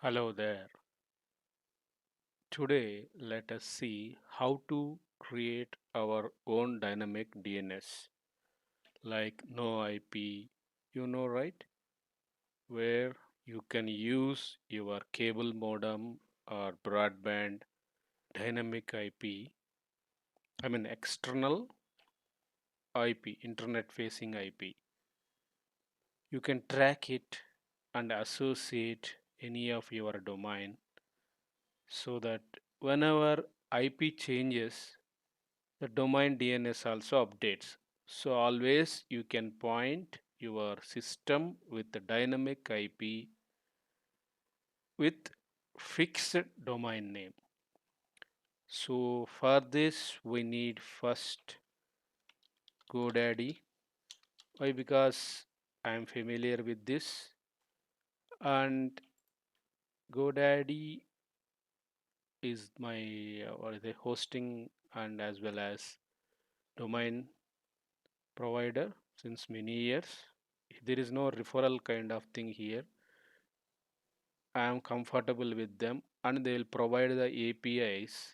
Hello there. Today, let us see how to create our own dynamic DNS like no IP, right? Where you can use your cable modem or broadband dynamic IP, external IP, internet facing IP. You can track it and associate any of your domain so that whenever IP changes, the domain DNS also updates. So always you can point your system with the dynamic IP with fixed domain name. So for this we need first GoDaddy. Why? Because I am familiar with this, and GoDaddy is my what is the hosting and as well as domain provider since many years. There is no referral kind of thing here. I am comfortable with them, and they will provide the APIs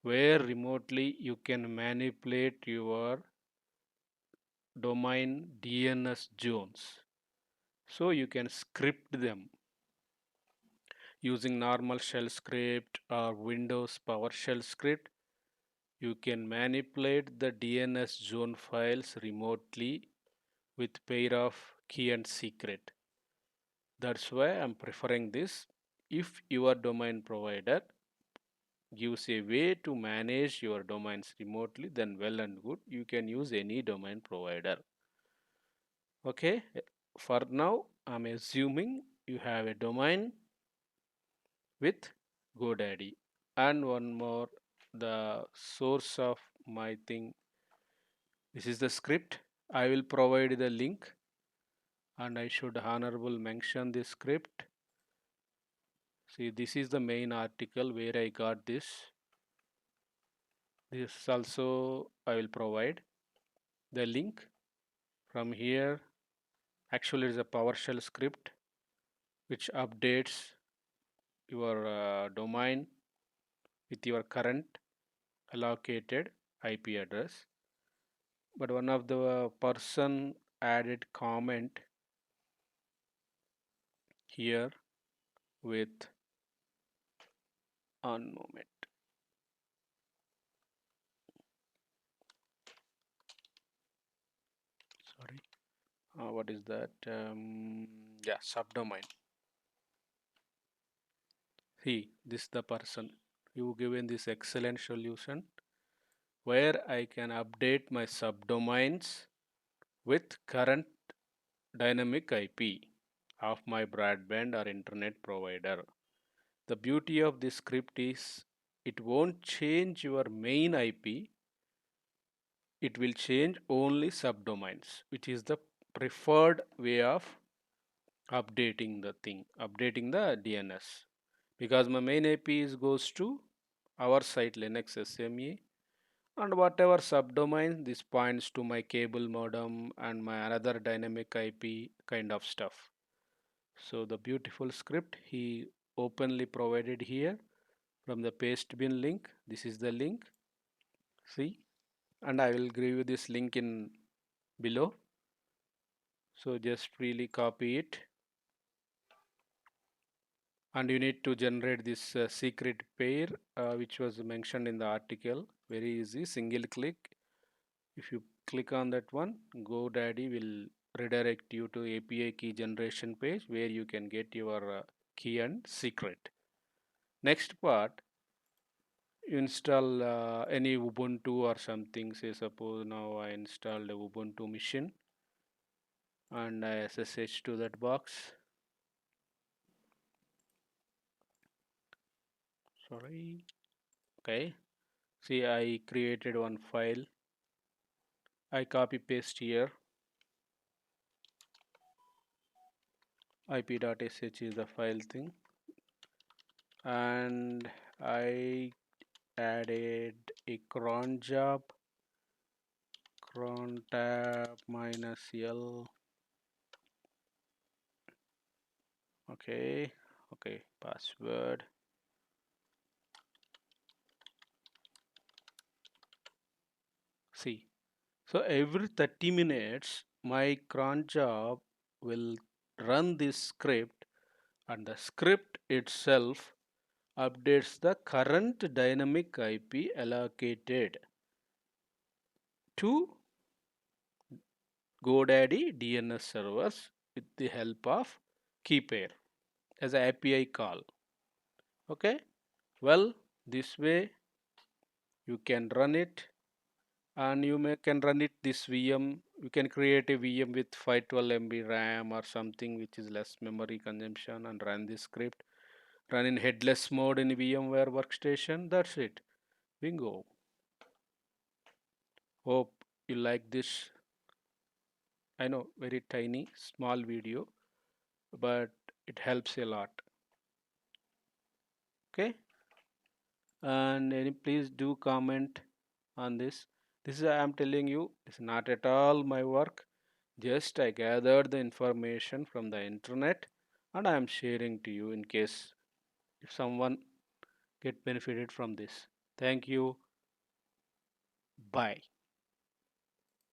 where remotely you can manipulate your domain DNS zones. So you can script them using normal shell script or Windows PowerShell script. You can manipulate the DNS zone files remotely with pair of key and secret. That's why I'm preferring this. If your domain provider gives a way to manage your domains remotely, then well and good. You can use any domain provider. Okay, for now, I'm assuming you have a domain with GoDaddy. And one more, the source of my thing. This is the script. I will provide the link and I should honorable mention the script. See, this is the main article where I got this. This also I will provide the link. From here, actually, it's a PowerShell script which updates your domain with your current allocated IP address. But one of the person added comment here with one moment. Sorry, what is that? Yeah, subdomain. See, this the person you given this excellent solution where I can update my subdomains with current dynamic IP of my broadband or internet provider. The beauty of this script is it won't change your main IP, it will change only subdomains, which is the preferred way of updating the DNS. Because my main IP is goes to our site Linux SME, and whatever subdomain this points to my cable modem and my another dynamic IP kind of stuff. So the beautiful script he openly provided here from the paste bin link. This is the link. See, and I will give you this link in below. So just freely copy it, and you need to generate this secret pair which was mentioned in the article. Very easy, single click. If you click on that one, GoDaddy will redirect you to API key generation page where you can get your key and secret. Next part, you install any Ubuntu or something. Say suppose now I installed a Ubuntu machine and I SSH to that box. Sorry. Okay. See, I created one file. I copy paste here. ip.sh is the file thing, and I added a cron job, cron tab -l. Okay, Okay, password. See, so every 30 minutes, my cron job will run this script, and the script itself updates the current dynamic IP allocated to GoDaddy DNS servers with the help of KeyPair as a API call. Okay, well, this way you can run it, and can run it this VM. You can create a VM with 512 MB RAM or something which is less memory consumption, and run this script. Run in headless mode in VMware workstation. That's it. Bingo. Hope you like this. I know, very tiny, small video, but it helps a lot. Okay, and please do comment on this. This is, I am telling you, it's not at all my work. Just I gathered the information from the internet, and I am sharing to you in case if someone get benefited from this. Thank you. Bye.